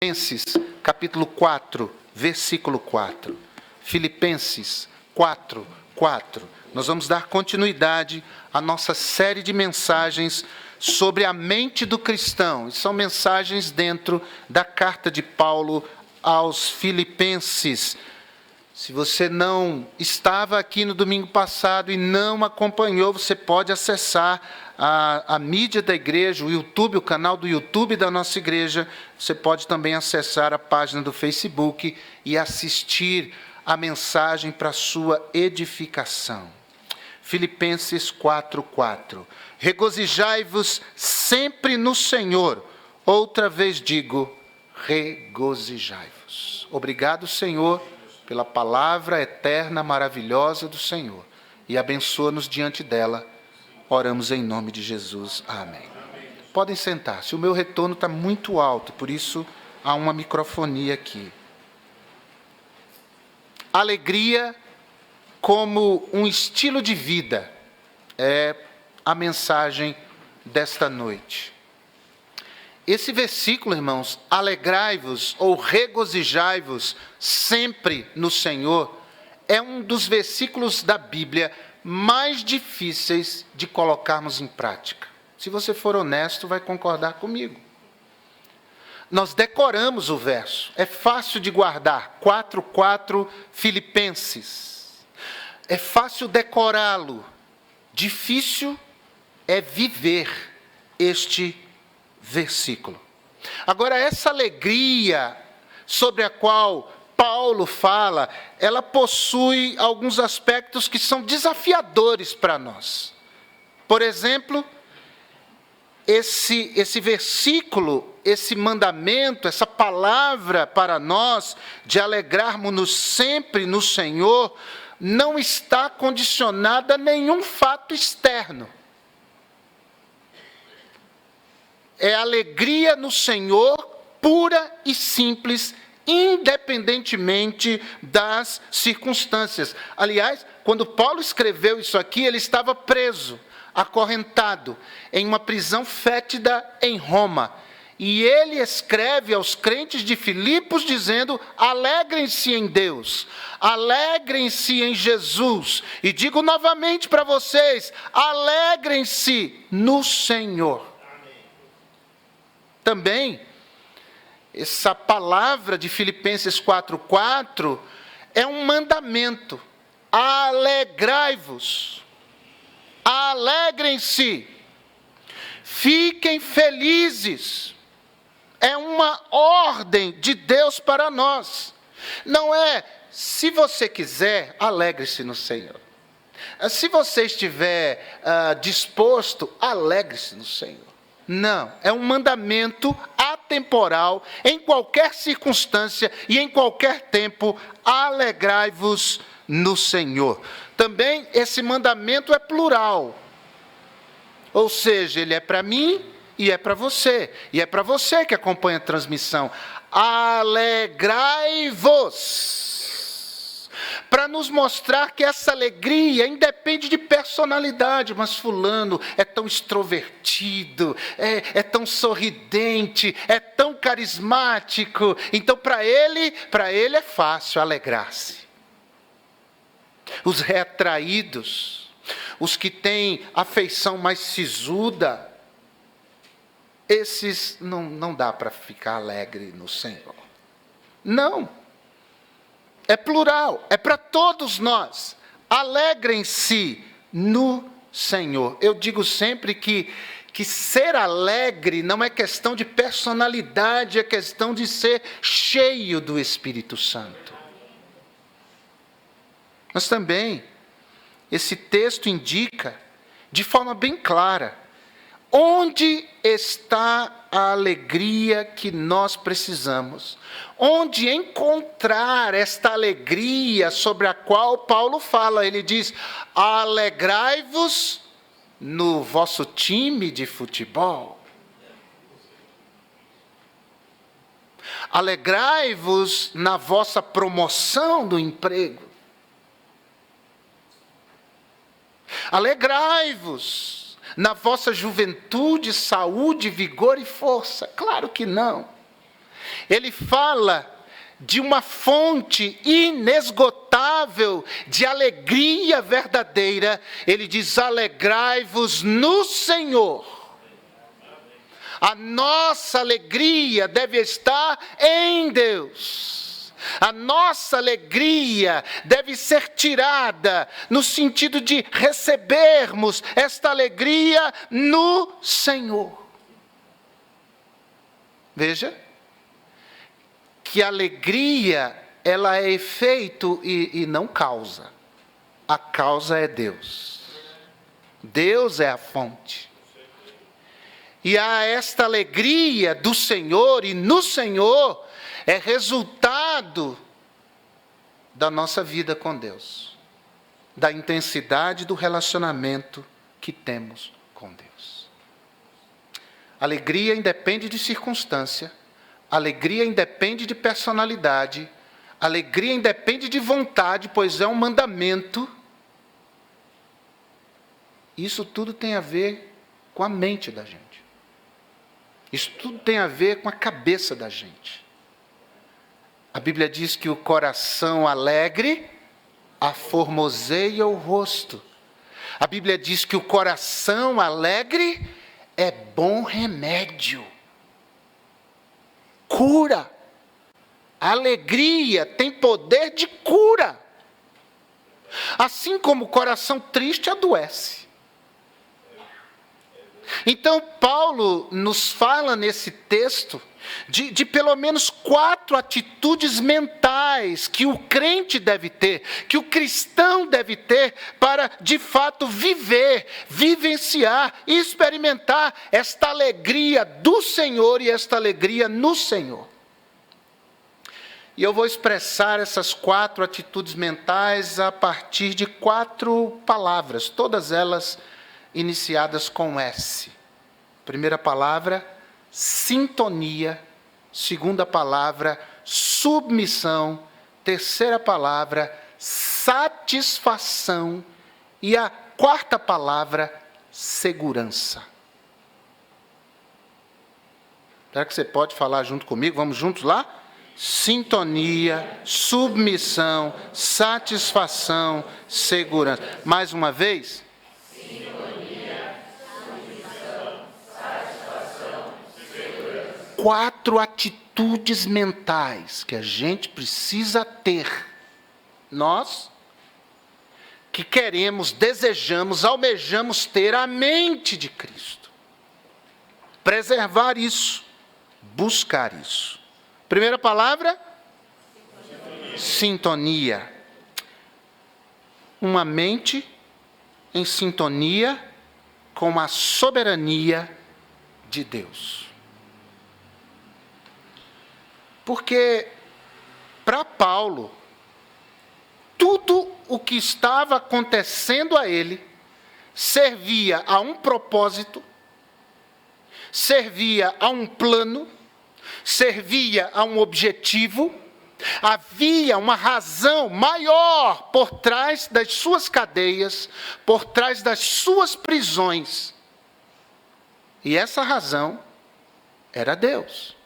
Filipenses, capítulo 4, versículo 4. Filipenses 4, 4. Nós vamos dar continuidade à nossa série de mensagens sobre a mente do cristão. E são mensagens dentro da carta de Paulo aos Filipenses. Se você não estava aqui no domingo passado e não acompanhou, você pode acessar a mídia da igreja, o YouTube, o canal do YouTube da nossa igreja. Você pode também acessar a página do Facebook e assistir a mensagem para sua edificação. Filipenses 4:4. Regozijai-vos sempre no Senhor. Outra vez digo, regozijai-vos. Obrigado, Senhor, pela palavra eterna, maravilhosa do Senhor. E abençoa-nos diante dela. Oramos em nome de Jesus. Amém. Podem sentar-se. O meu retorno está muito alto, por isso há uma microfonia aqui. Alegria como um estilo de vida é a mensagem desta noite. Esse versículo, irmãos, alegrai-vos ou regozijai-vos sempre no Senhor, é um dos versículos da Bíblia mais difíceis de colocarmos em prática. Se você for honesto, vai concordar comigo. Nós decoramos o verso, é fácil de guardar, 4:4 Filipenses. É fácil decorá-lo, difícil é viver este versículo. Agora, essa alegria sobre a qual Paulo fala, ela possui alguns aspectos que são desafiadores para nós. Por exemplo, esse versículo, esse mandamento, essa palavra para nós de alegrarmos-nos sempre no Senhor, não está condicionada a nenhum fato externo. É alegria no Senhor, pura e simples, independentemente das circunstâncias. Aliás, quando Paulo escreveu isso aqui, ele estava preso, acorrentado, em uma prisão fétida em Roma. E ele escreve aos crentes de Filipos dizendo, alegrem-se em Deus, alegrem-se em Jesus. E digo novamente para vocês, alegrem-se no Senhor. Também, essa palavra de Filipenses 4:4 é um mandamento. Alegrai-vos, alegrem-se, fiquem felizes. É uma ordem de Deus para nós. Não é, se você quiser, alegre-se no Senhor. Se você estiver disposto, alegre-se no Senhor. Não, é um mandamento atemporal, em qualquer circunstância e em qualquer tempo, alegrai-vos no Senhor. Também esse mandamento é plural, ou seja, ele é para mim e é para você, e é para você que acompanha a transmissão. Alegrai-vos! Para nos mostrar que essa alegria independe de personalidade, mas fulano é tão extrovertido, é tão sorridente, é tão carismático, então para ele é fácil alegrar-se. Os retraídos, os que têm afeição mais sisuda, esses não dá para ficar alegre no Senhor. Não. É plural, é para todos nós. Alegrem-se no Senhor. Eu digo sempre que ser alegre não é questão de personalidade, é questão de ser cheio do Espírito Santo. Mas também, esse texto indica, de forma bem clara, onde está a alegria que nós precisamos? Onde encontrar esta alegria sobre a qual Paulo fala? Ele diz, alegrai-vos no vosso time de futebol. Alegrai-vos na vossa promoção do emprego. Alegrai-vos na vossa juventude, saúde, vigor e força. Claro que não. ele fala de uma fonte inesgotável de alegria verdadeira. Ele diz: alegrai-vos no Senhor. A nossa alegria deve estar em Deus. A nossa alegria deve ser tirada no sentido de recebermos esta alegria no Senhor. Veja que a alegria, ela é efeito e não causa. A causa é Deus. Deus é a fonte. E esta alegria do Senhor e no Senhor é resultado da nossa vida com Deus, da intensidade do relacionamento que temos com Deus. Alegria independe de circunstância, alegria independe de personalidade, alegria independe de vontade, pois é um mandamento. Isso tudo tem a ver com a mente da gente. Isso tudo tem a ver com a cabeça da gente. A Bíblia diz que o coração alegre aformoseia o rosto. A Bíblia diz que o coração alegre é bom remédio. Cura. A alegria tem poder de cura. Assim como o coração triste adoece. Então, Paulo nos fala nesse texto de pelo menos 4 atitudes mentais que o crente deve ter, que o cristão deve ter para, de fato, vivenciar e experimentar esta alegria do Senhor e esta alegria no Senhor. E eu vou expressar essas 4 atitudes mentais a partir de 4 palavras, todas elas iniciadas com S. Primeira palavra, sintonia. Segunda palavra, submissão. Terceira palavra, satisfação. E a 4ª palavra, segurança. Será que você pode falar junto comigo? Vamos juntos lá? Sintonia, submissão, satisfação, segurança. Mais uma vez. 4 atitudes mentais que a gente precisa ter. Nós que queremos, desejamos, almejamos ter a mente de Cristo. Preservar isso, buscar isso. Primeira palavra? Sintonia. Uma mente em sintonia com a soberania de Deus. Porque, para Paulo, tudo o que estava acontecendo a ele servia a um propósito, servia a um plano, servia a um objetivo. Havia uma razão maior por trás das suas cadeias, por trás das suas prisões. E essa razão era Deus.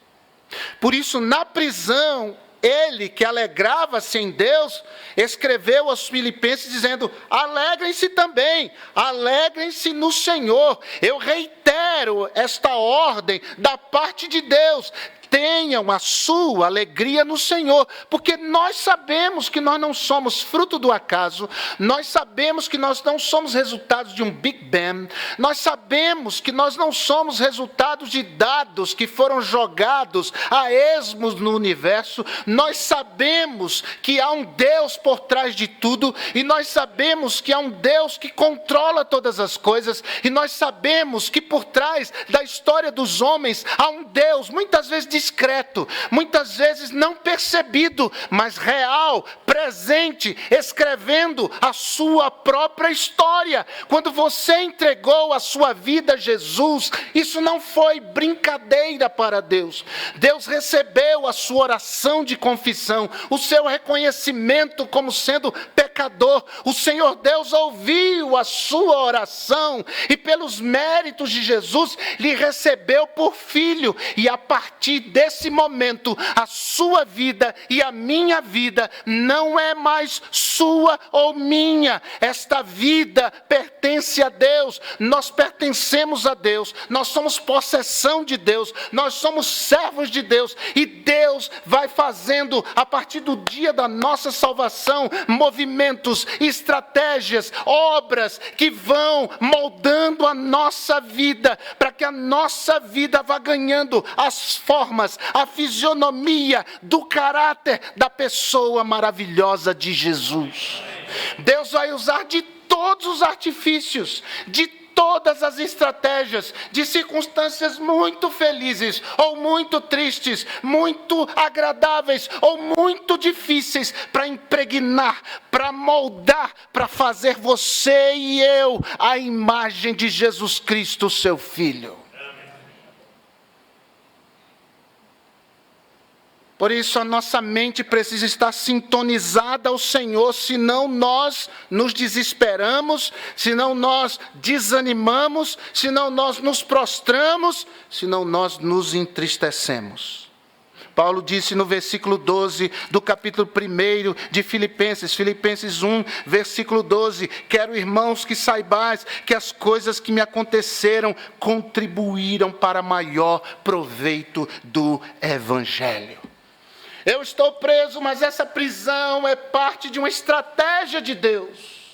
Por isso, na prisão, ele, que alegrava-se em Deus, escreveu aos Filipenses dizendo: alegrem-se também, alegrem-se no Senhor. Eu reitero esta ordem da parte de Deus. Tenham a sua alegria no Senhor, porque nós sabemos que nós não somos fruto do acaso, nós sabemos que nós não somos resultados de um Big Bang, nós sabemos que nós não somos resultados de dados que foram jogados a esmo no universo, nós sabemos que há um Deus por trás de tudo, e nós sabemos que há um Deus que controla todas as coisas, e nós sabemos que por trás da história dos homens há um Deus, muitas vezes discreto, muitas vezes não percebido, mas real, presente, escrevendo a sua própria história. Quando você entregou a sua vida a Jesus, isso não foi brincadeira para Deus. Deus recebeu a sua oração de confissão, o seu reconhecimento como sendo pecador, pecador, o Senhor Deus ouviu a sua oração e pelos méritos de Jesus lhe recebeu por filho. E a partir desse momento, a sua vida e a minha vida não é mais sua ou minha. Esta vida pertence a Deus, nós pertencemos a Deus, nós somos possessão de Deus, nós somos servos de Deus, e Deus vai fazendo, a partir do dia da nossa salvação, movimentos, estratégias, obras que vão moldando a nossa vida, para que a nossa vida vá ganhando as formas, a fisionomia do caráter da pessoa maravilhosa de Jesus. Deus vai usar de todos os artifícios, de todas as estratégias, de circunstâncias muito felizes ou muito tristes, muito agradáveis ou muito difíceis, para impregnar, para moldar, para fazer você e eu a imagem de Jesus Cristo, seu Filho. Por isso a nossa mente precisa estar sintonizada ao Senhor, senão nós nos desesperamos, senão nós desanimamos, senão nós nos prostramos, senão nós nos entristecemos. Paulo disse no versículo 12 do capítulo 1 de Filipenses 1, versículo 12: quero, irmãos, que saibais que as coisas que me aconteceram contribuíram para maior proveito do Evangelho. Eu estou preso, mas essa prisão é parte de uma estratégia de Deus.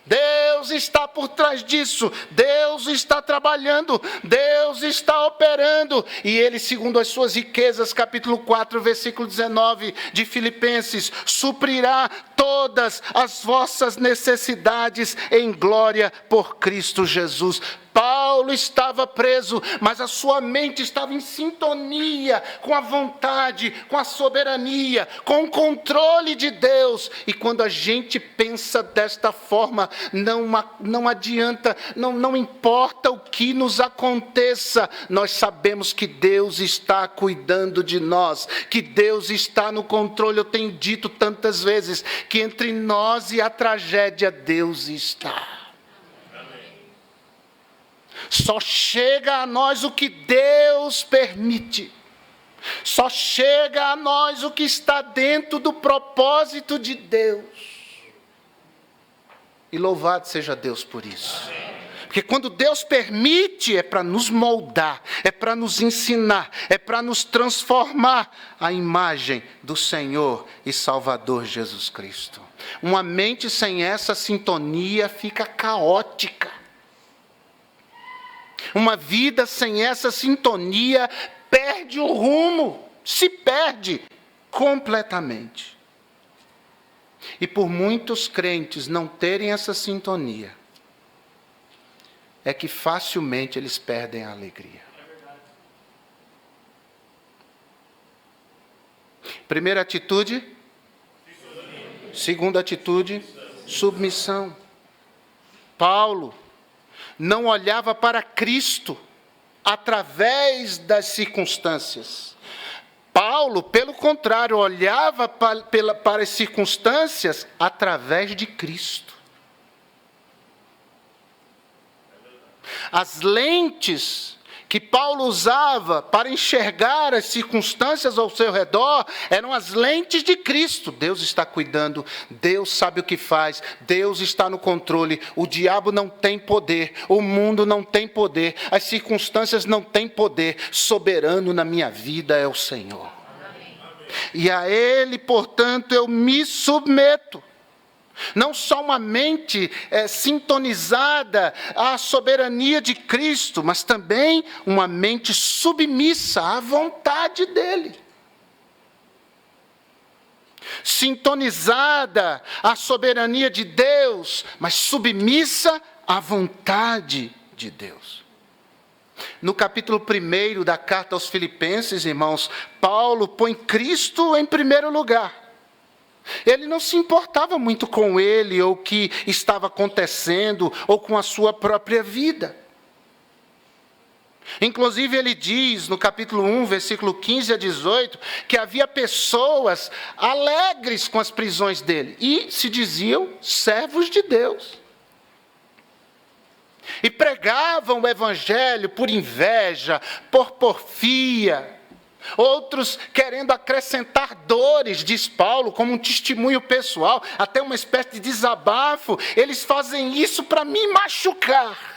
Deus está por trás disso, Deus está trabalhando, Deus está operando, e Ele, segundo as suas riquezas, capítulo 4, versículo 19 de Filipenses, suprirá todas as vossas necessidades em glória por Cristo Jesus. Paulo estava preso, mas a sua mente estava em sintonia com a vontade, com a soberania, com o controle de Deus. E quando a gente pensa desta forma, não adianta, não importa o que nos aconteça, nós sabemos que Deus está cuidando de nós, que Deus está no controle. Eu tenho dito tantas vezes que entre nós e a tragédia, Deus está. Só chega a nós o que Deus permite. Só chega a nós o que está dentro do propósito de Deus. E louvado seja Deus por isso. Porque quando Deus permite, é para nos moldar, é para nos ensinar, é para nos transformar à imagem do Senhor e Salvador Jesus Cristo. Uma mente sem essa sintonia fica caótica. Uma vida sem essa sintonia perde o rumo, se perde completamente. E por muitos crentes não terem essa sintonia, é que facilmente eles perdem a alegria. Primeira atitude, segunda atitude, submissão. Paulo não olhava para Cristo através das circunstâncias. Paulo, pelo contrário, olhava para as circunstâncias através de Cristo. As lentes que Paulo usava para enxergar as circunstâncias ao seu redor eram as lentes de Cristo. Deus está cuidando, Deus sabe o que faz, Deus está no controle, o diabo não tem poder, o mundo não tem poder, as circunstâncias não têm poder, soberano na minha vida é o Senhor. Amém. E a Ele, portanto, eu me submeto. Não só uma mente sintonizada à soberania de Cristo, mas também uma mente submissa à vontade dEle. Sintonizada à soberania de Deus, mas submissa à vontade de Deus. No capítulo 1 da carta aos Filipenses, irmãos, Paulo põe Cristo em primeiro lugar. Ele não se importava muito com ele, ou o que estava acontecendo, ou com a sua própria vida. Inclusive ele diz no capítulo 1, versículo 15 a 18, que havia pessoas alegres com as prisões dele e se diziam servos de Deus. E pregavam o evangelho por inveja, por porfia. Outros querendo acrescentar dores, diz Paulo, como um testemunho pessoal, até uma espécie de desabafo. Eles fazem isso para me machucar.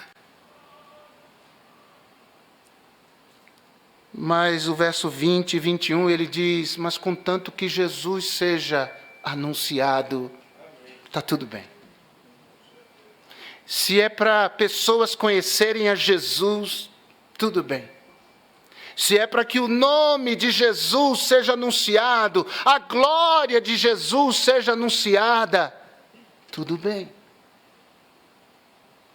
Mas o verso 20 e 21, ele diz, mas contanto que Jesus seja anunciado, está tudo bem. Se é para pessoas conhecerem a Jesus, tudo bem. Se é para que o nome de Jesus seja anunciado, a glória de Jesus seja anunciada, tudo bem.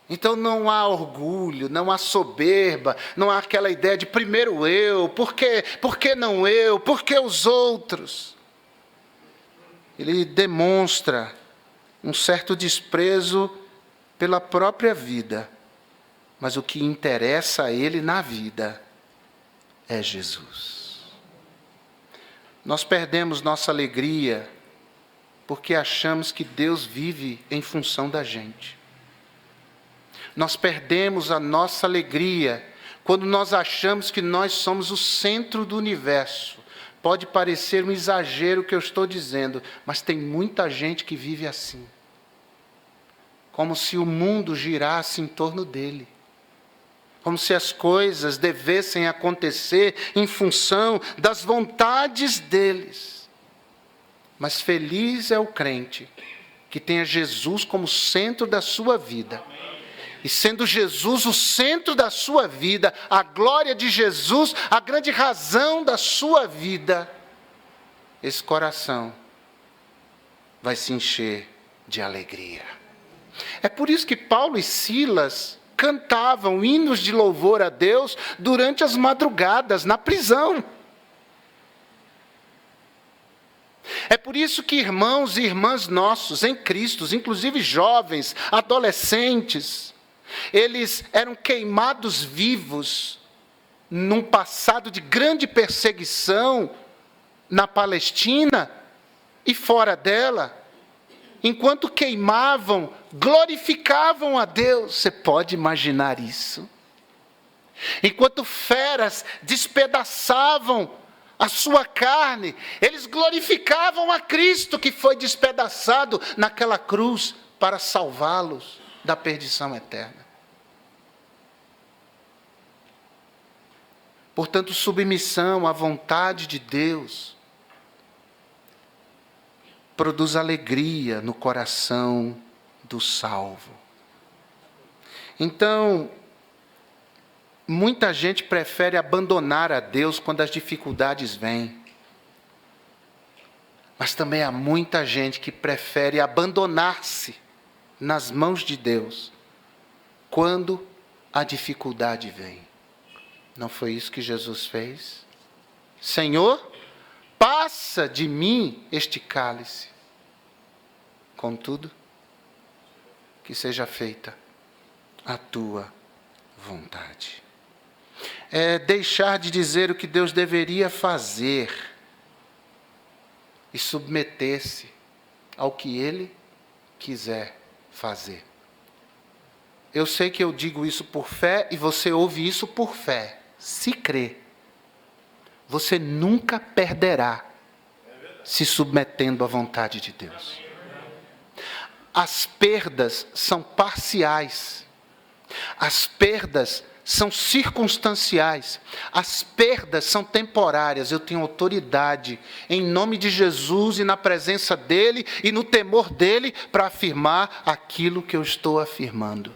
Então não há orgulho, não há soberba, não há aquela ideia de primeiro eu, por que não eu, por que os outros? Ele demonstra um certo desprezo pela própria vida, mas o que interessa a ele na vida é Jesus. Nós perdemos nossa alegria porque achamos que Deus vive em função da gente. Nós perdemos a nossa alegria quando nós achamos que nós somos o centro do universo. Pode parecer um exagero o que eu estou dizendo, mas tem muita gente que vive assim. Como se o mundo girasse em torno dele. Como se as coisas devessem acontecer em função das vontades deles. Mas feliz é o crente que tenha Jesus como centro da sua vida. E sendo Jesus o centro da sua vida, a glória de Jesus, a grande razão da sua vida, esse coração vai se encher de alegria. É por isso que Paulo e Silas cantavam hinos de louvor a Deus durante as madrugadas, na prisão. É por isso que irmãos e irmãs nossos em Cristo, inclusive jovens, adolescentes, eles eram queimados vivos num passado de grande perseguição na Palestina e fora dela. Enquanto queimavam, glorificavam a Deus. Você pode imaginar isso? Enquanto feras despedaçavam a sua carne, eles glorificavam a Cristo que foi despedaçado naquela cruz para salvá-los da perdição eterna. Portanto, submissão à vontade de Deus produz alegria no coração do salvo. Então, muita gente prefere abandonar a Deus quando as dificuldades vêm. Mas também há muita gente que prefere abandonar-se nas mãos de Deus quando a dificuldade vem. Não foi isso que Jesus fez? Senhor, passa de mim este cálice. Contudo, que seja feita a tua vontade. É deixar de dizer o que Deus deveria fazer e submeter-se ao que Ele quiser fazer. Eu sei que eu digo isso por fé e você ouve isso por fé. Se crer, você nunca perderá se submetendo à vontade de Deus. As perdas são parciais. As perdas são circunstanciais. As perdas são temporárias. Eu tenho autoridade em nome de Jesus e na presença dEle e no temor dEle para afirmar aquilo que eu estou afirmando.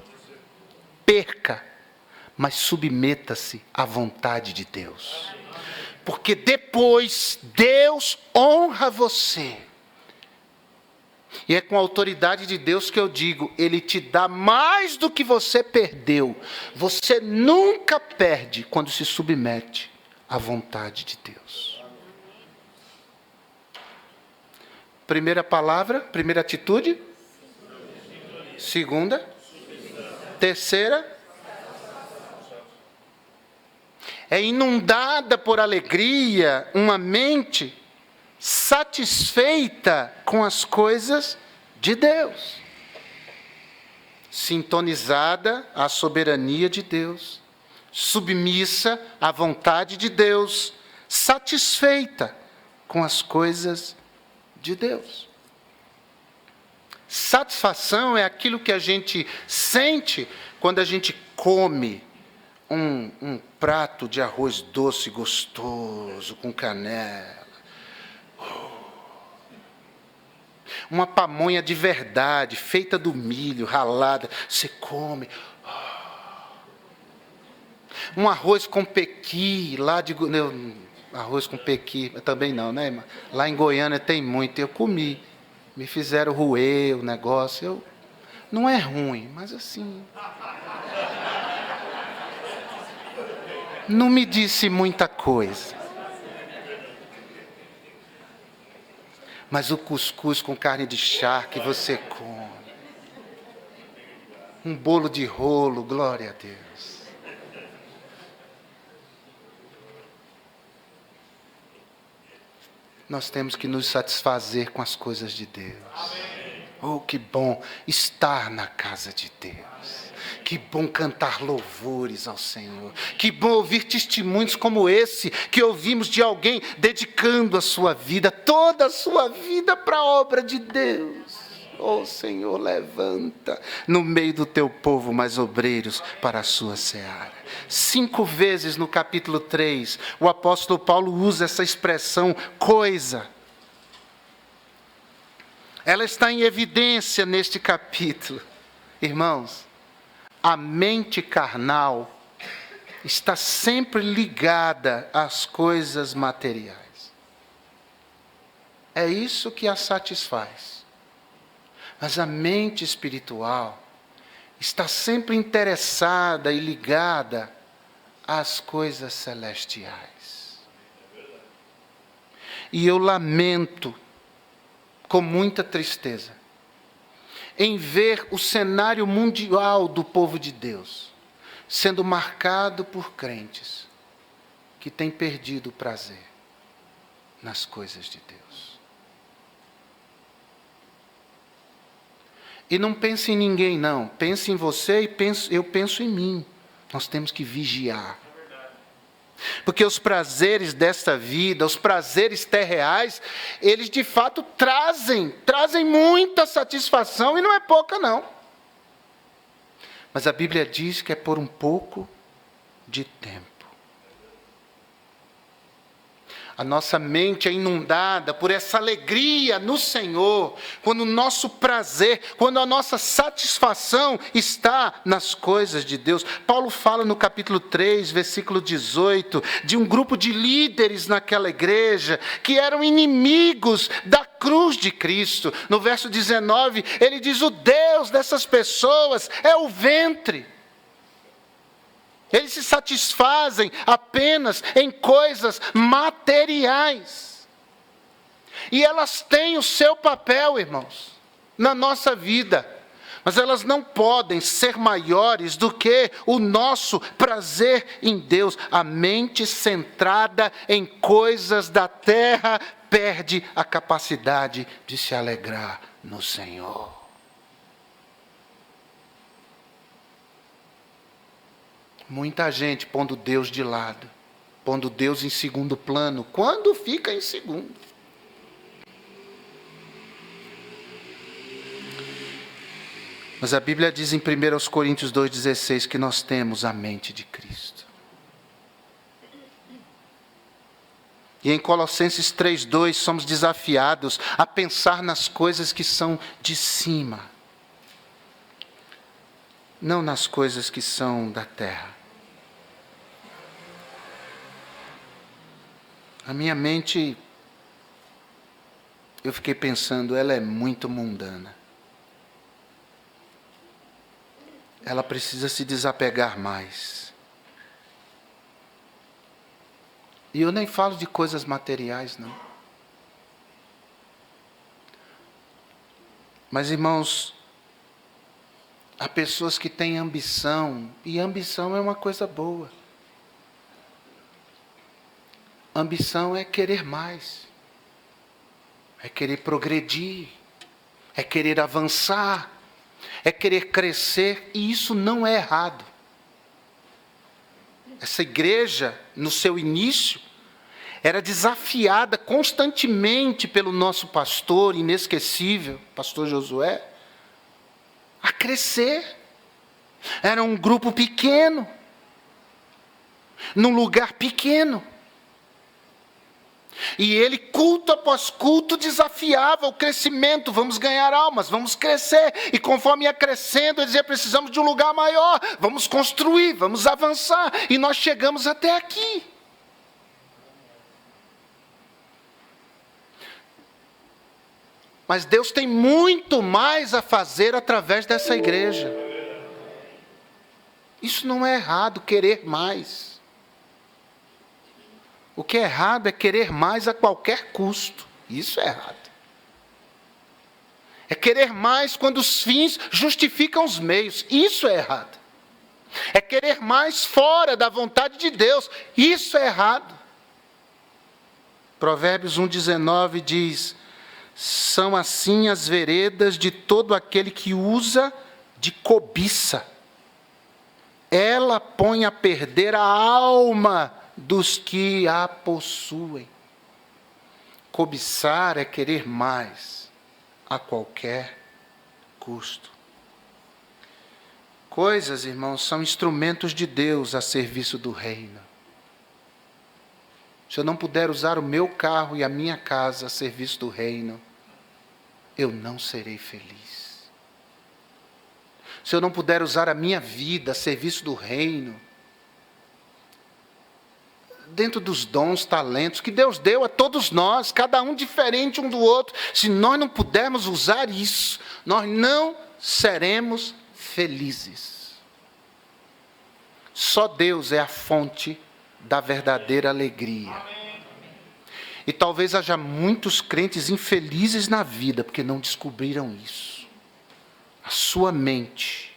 Perca, mas submeta-se à vontade de Deus. Porque depois Deus honra você. E é com a autoridade de Deus que eu digo, Ele te dá mais do que você perdeu. Você nunca perde quando se submete à vontade de Deus. Primeira palavra, primeira atitude. Segunda. Terceira. é inundada por alegria, uma mente satisfeita com as coisas de Deus, sintonizada à soberania de Deus, submissa à vontade de Deus, satisfeita com as coisas de Deus. Satisfação é aquilo que a gente sente quando a gente come um prato de arroz doce gostoso, com canela. Uma pamonha de verdade, feita do milho, ralada, você come. Um arroz com pequi, lá de... Arroz com pequi, também não, né, irmã? Lá em Goiânia tem muito, eu comi. Me fizeram roer o negócio, não é ruim, mas assim... Não me disse muita coisa. Mas o cuscuz com carne de charque você come. Um bolo de rolo, glória a Deus. Nós temos que nos satisfazer com as coisas de Deus. Oh, que bom estar na casa de Deus. Que bom cantar louvores ao Senhor. Que bom ouvir testemunhos como esse, que ouvimos de alguém dedicando a sua vida, toda a sua vida para a obra de Deus. Oh, Senhor, levanta no meio do teu povo mais obreiros para a sua seara. 5 vezes no capítulo 3, o apóstolo Paulo usa essa expressão coisa. Ela está em evidência neste capítulo. Irmãos, a mente carnal está sempre ligada às coisas materiais. É isso que a satisfaz. Mas a mente espiritual está sempre interessada e ligada às coisas celestiais. E eu lamento, com muita tristeza, em ver o cenário mundial do povo de Deus sendo marcado por crentes que têm perdido o prazer nas coisas de Deus. E não pense em ninguém, não. Pense em você e eu penso em mim. Nós temos que vigiar. Porque os prazeres desta vida, os prazeres terreais, eles de fato trazem muita satisfação, e não é pouca não. Mas a Bíblia diz que é por um pouco de tempo. A nossa mente é inundada por essa alegria no Senhor, quando o nosso prazer, quando a nossa satisfação está nas coisas de Deus. Paulo fala no capítulo 3, versículo 18, de um grupo de líderes naquela igreja, que eram inimigos da cruz de Cristo. No verso 19, ele diz: o Deus dessas pessoas é o ventre. Eles se satisfazem apenas em coisas materiais. E elas têm o seu papel, irmãos, na nossa vida. Mas elas não podem ser maiores do que o nosso prazer em Deus. A mente centrada em coisas da terra perde a capacidade de se alegrar no Senhor. Muita gente pondo Deus de lado, pondo Deus em segundo plano, quando fica em segundo. Mas a Bíblia diz em 1 Coríntios 2,16 que nós temos a mente de Cristo. E em Colossenses 3,2 somos desafiados a pensar nas coisas que são de cima, não nas coisas que são da terra. A minha mente, eu fiquei pensando, ela é muito mundana. Ela precisa se desapegar mais. E eu nem falo de coisas materiais, não. Mas, irmãos, há pessoas que têm ambição, e ambição é uma coisa boa. Ambição é querer mais, é querer progredir, é querer avançar, é querer crescer, e isso não é errado. Essa igreja, no seu início, era desafiada constantemente pelo nosso pastor inesquecível, pastor Josué, a crescer. Era um grupo pequeno, num lugar pequeno. E ele, culto após culto, desafiava o crescimento. Vamos ganhar almas, vamos crescer. E conforme ia crescendo, ele dizia, precisamos de um lugar maior. Vamos construir, vamos avançar. E nós chegamos até aqui. Mas Deus tem muito mais a fazer através dessa igreja. Isso não é errado, querer mais. O que é errado é querer mais a qualquer custo. Isso é errado. É querer mais quando os fins justificam os meios. Isso é errado. É querer mais fora da vontade de Deus. Isso é errado. Provérbios 1,19 diz: são assim as veredas de todo aquele que usa de cobiça. Ela põe a perder a alma dos que a possuem. Cobiçar é querer mais a qualquer custo. Coisas, irmãos, são instrumentos de Deus a serviço do reino. Se eu não puder usar o meu carro e a minha casa a serviço do reino, eu não serei feliz. Se eu não puder usar a minha vida a serviço do reino, dentro dos dons, talentos que Deus deu a todos nós, cada um diferente um do outro, se nós não pudermos usar isso, nós não seremos felizes. Só Deus é a fonte da verdadeira alegria. E talvez haja muitos crentes infelizes na vida, porque não descobriram isso. A sua mente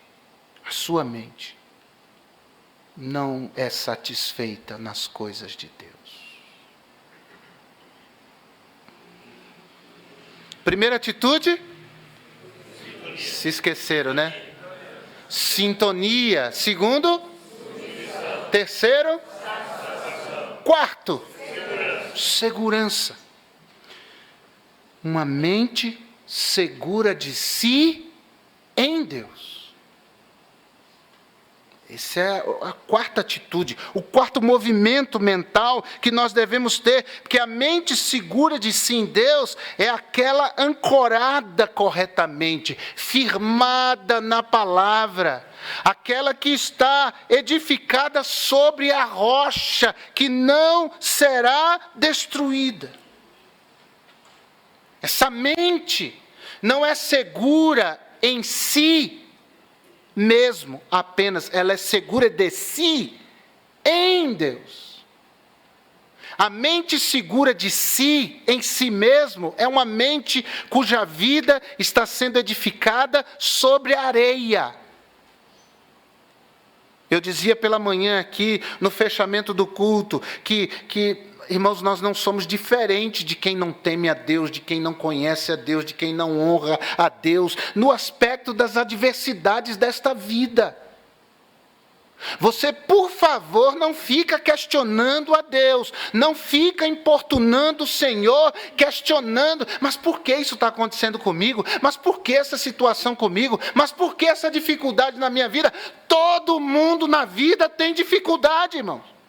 não é satisfeita nas coisas de Deus. Primeira atitude? Se esqueceram, né? Sintonia. Segundo? Terceiro? Quarto? Segurança. Uma mente segura de si em Deus. Essa é a quarta atitude, o quarto movimento mental que nós devemos ter, porque a mente segura de si em Deus é aquela ancorada corretamente, firmada na palavra, aquela que está edificada sobre a rocha, que não será destruída. Essa mente não é segura em si mesmo apenas, ela é segura de si em Deus. A mente segura de si, em si mesmo, é uma mente cuja vida está sendo edificada sobre a areia. Eu dizia pela manhã aqui, no fechamento do culto, que irmãos, nós não somos diferentes de quem não teme a Deus, de quem não conhece a Deus, de quem não honra a Deus, no aspecto das adversidades desta vida. Você, por favor, não fica questionando a Deus, não fica importunando o Senhor, questionando, mas por que isso está acontecendo comigo? Mas por que essa situação comigo? Mas por que essa dificuldade na minha vida? Todo mundo na vida tem dificuldade, irmãos.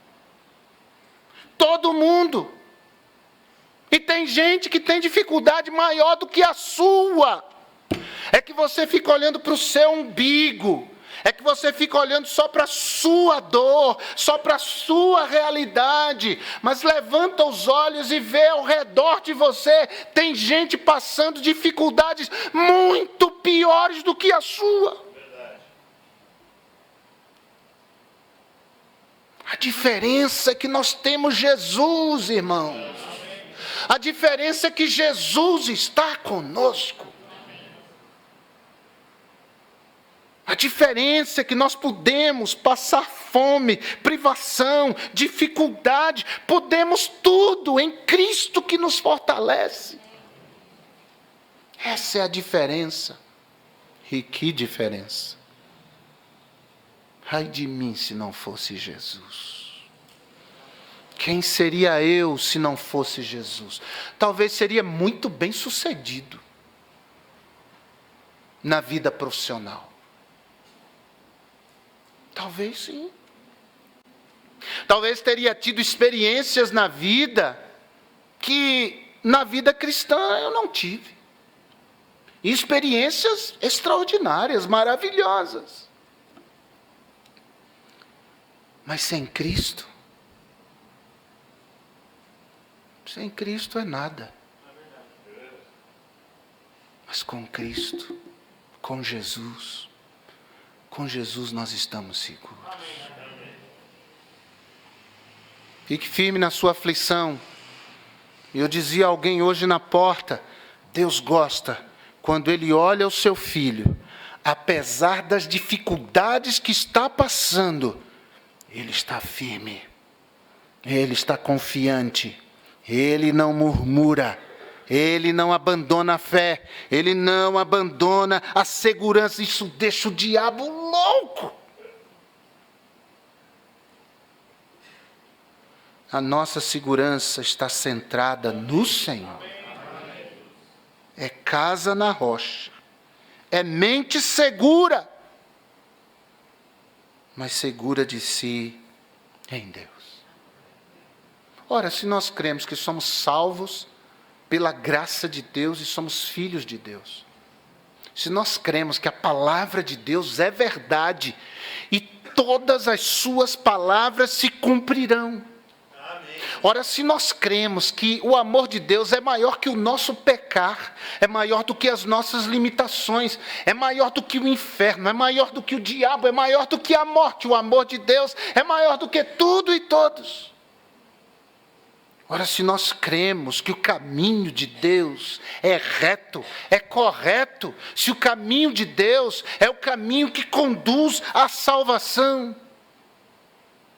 Todo mundo. E tem gente que tem dificuldade maior do que a sua. É que você fica olhando para o seu umbigo. É que você fica olhando só para a sua dor, só para a sua realidade. Mas levanta os olhos e vê ao redor de você. Tem gente passando dificuldades muito piores do que a sua. A diferença é que nós temos Jesus, irmãos. A diferença é que Jesus está conosco. A diferença é que nós podemos passar fome, privação, dificuldade, podemos tudo em Cristo que nos fortalece. Essa é a diferença. E que diferença! Ai de mim se não fosse Jesus. Quem seria eu se não fosse Jesus? Talvez seria muito bem sucedido na vida profissional. Talvez sim. Talvez teria tido experiências na vida que na vida cristã eu não tive. Experiências extraordinárias, maravilhosas. Mas sem Cristo é nada. Mas com Cristo, com Jesus nós estamos seguros. Fique firme na sua aflição. Eu dizia a alguém hoje na porta, Deus gosta quando Ele olha o seu filho, apesar das dificuldades que está passando, Ele está firme, Ele está confiante, Ele não murmura, Ele não abandona a fé, Ele não abandona a segurança. Isso deixa o diabo louco. A nossa segurança está centrada no Senhor. É casa na rocha. É mente segura. Mas segura de si em Deus. Ora, se nós cremos que somos salvos pela graça de Deus e somos filhos de Deus, se nós cremos que a palavra de Deus é verdade e todas as suas palavras se cumprirão. Ora, se nós cremos que o amor de Deus é maior que o nosso pecar, é maior do que as nossas limitações, é maior do que o inferno, é maior do que o diabo, é maior do que a morte, o amor de Deus é maior do que tudo e todos. Ora, se nós cremos que o caminho de Deus é reto, é correto, se o caminho de Deus é o caminho que conduz à salvação,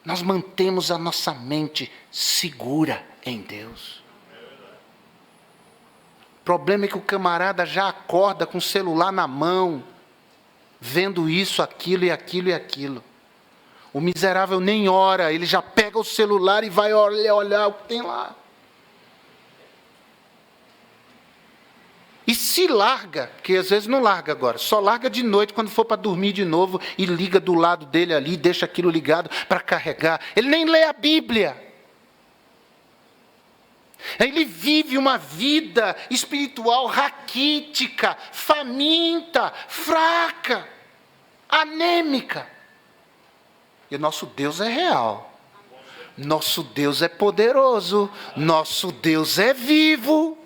nós mantemos a nossa mente segura em Deus. O problema é que o camarada já acorda com o celular na mão, vendo isso, aquilo e aquilo e aquilo. O miserável nem ora, ele já pega o celular e vai olhar o que tem lá. E se larga, que às vezes não larga agora, só larga de noite quando for para dormir de novo e liga do lado dele ali, deixa aquilo ligado para carregar. Ele nem lê a Bíblia. Ele vive uma vida espiritual raquítica, faminta, fraca, anêmica. E nosso Deus é real. Nosso Deus é poderoso. Nosso Deus é vivo.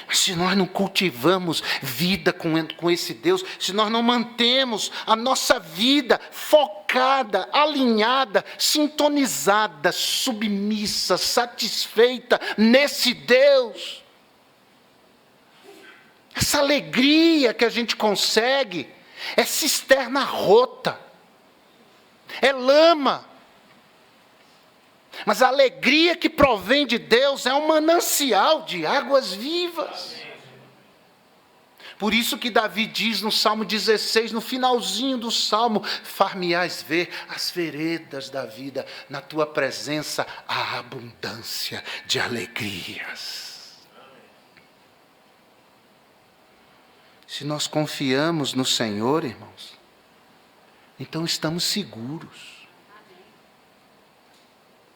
Mas se nós não cultivamos vida com esse Deus, se nós não mantemos a nossa vida focada, alinhada, sintonizada, submissa, satisfeita nesse Deus, essa alegria que a gente consegue é cisterna rota, é lama. Mas a alegria que provém de Deus é um manancial de águas vivas. Por isso que Davi diz no Salmo 16, no finalzinho do Salmo, far-me-ás ver as veredas da vida, na tua presença há abundância de alegrias. Se nós confiamos no Senhor, irmãos, então estamos seguros.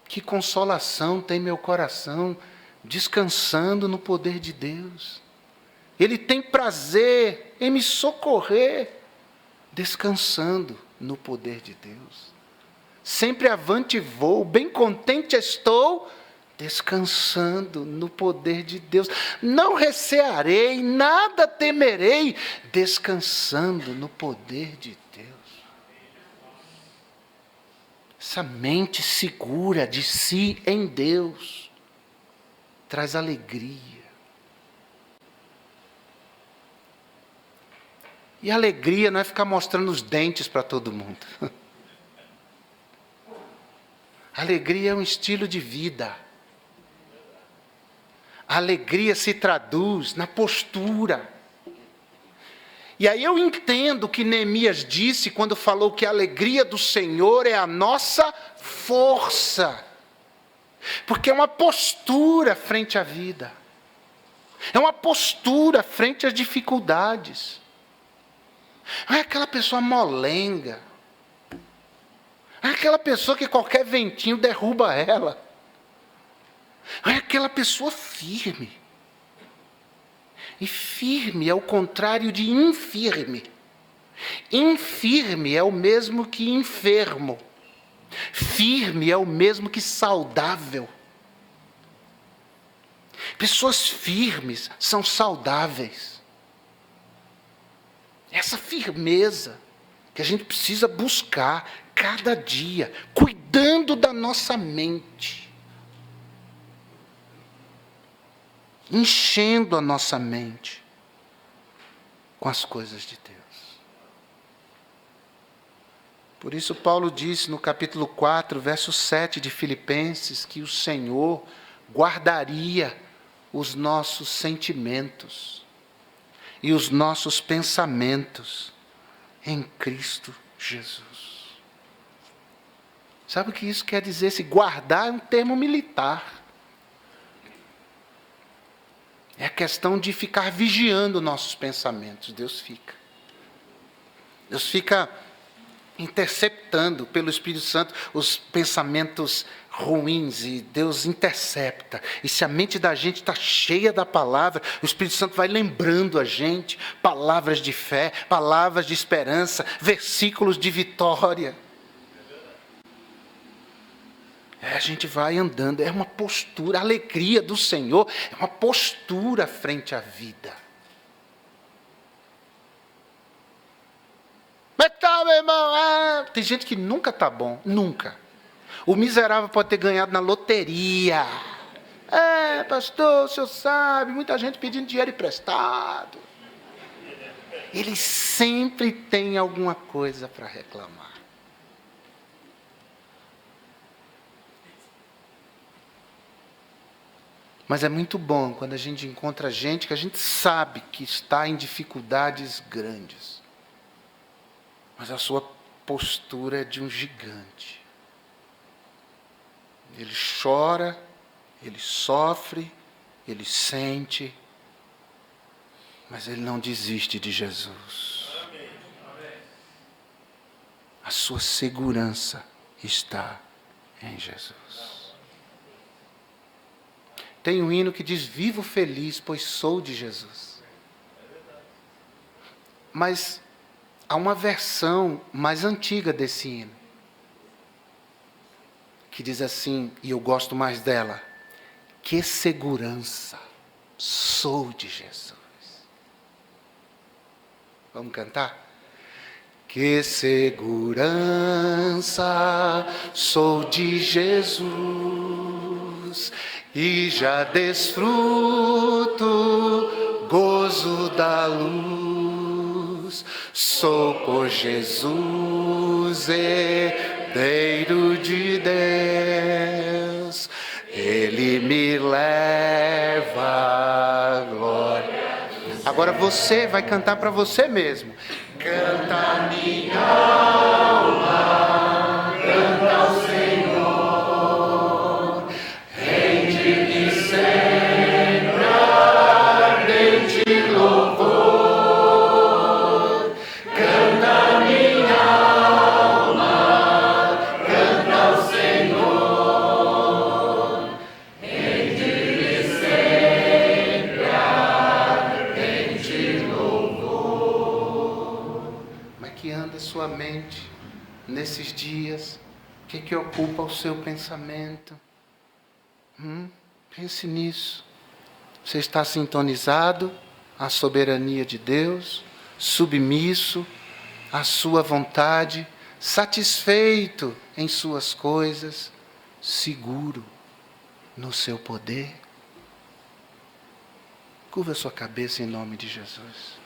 Que consolação tem meu coração descansando no poder de Deus. Ele tem prazer em me socorrer, descansando no poder de Deus. Sempre avante vou, bem contente estou, descansando no poder de Deus. Não recearei, nada temerei, descansando no poder de Deus. Essa mente segura de si em Deus traz alegria. E alegria não é ficar mostrando os dentes para todo mundo. Alegria é um estilo de vida. A alegria se traduz na postura. E aí eu entendo o que Neemias disse quando falou que a alegria do Senhor é a nossa força. Porque é uma postura frente à vida. É uma postura frente às dificuldades. Não é aquela pessoa molenga. Não é aquela pessoa que qualquer ventinho derruba ela. Não é aquela pessoa firme. E firme é o contrário de infirme. Infirme é o mesmo que enfermo. Firme é o mesmo que saudável. Pessoas firmes são saudáveis. Essa firmeza que a gente precisa buscar cada dia, cuidando da nossa mente. Enchendo a nossa mente com as coisas de Deus. Por isso Paulo disse no capítulo 4, verso 7 de Filipenses, que o Senhor guardaria os nossos sentimentos e os nossos pensamentos em Cristo Jesus. Sabe o que isso quer dizer? Se guardar é um termo militar. É a questão de ficar vigiando nossos pensamentos. Deus fica interceptando pelo Espírito Santo os pensamentos ruins, e Deus intercepta. E se a mente da gente está cheia da palavra, o Espírito Santo vai lembrando a gente palavras de fé, palavras de esperança, versículos de vitória. A gente vai andando, é uma postura, a alegria do Senhor é uma postura frente à vida. Como é que tá, meu irmão? Tem gente que nunca está bom, nunca. O miserável pode ter ganhado na loteria. Pastor, o senhor sabe, muita gente pedindo dinheiro emprestado. Ele sempre tem alguma coisa para reclamar. Mas é muito bom quando a gente encontra gente que a gente sabe que está em dificuldades grandes. Mas a sua postura é de um gigante. Ele chora, ele sofre, ele sente, mas ele não desiste de Jesus. A sua segurança está em Jesus. Tem um hino que diz: vivo feliz, pois sou de Jesus. Mas há uma versão mais antiga desse hino, que diz assim, e eu gosto mais dela: que segurança, sou de Jesus. Vamos cantar? Que segurança, sou de Jesus, e já desfruto gozo da luz. Sou por Jesus, herdeiro de Deus. Ele me leva à glória. Agora você vai cantar para você mesmo. Canta minha alma, canta ao Senhor, rende-me sempre ardente louvor. Canta minha alma, canta ao Senhor, rende-me sempre ardente louvor. Como é que anda sua mente nesses dias? O que ocupa o seu pensamento? Pense nisso. Você está sintonizado à soberania de Deus, submisso à sua vontade, satisfeito em suas coisas, seguro no seu poder? Curva sua cabeça em nome de Jesus.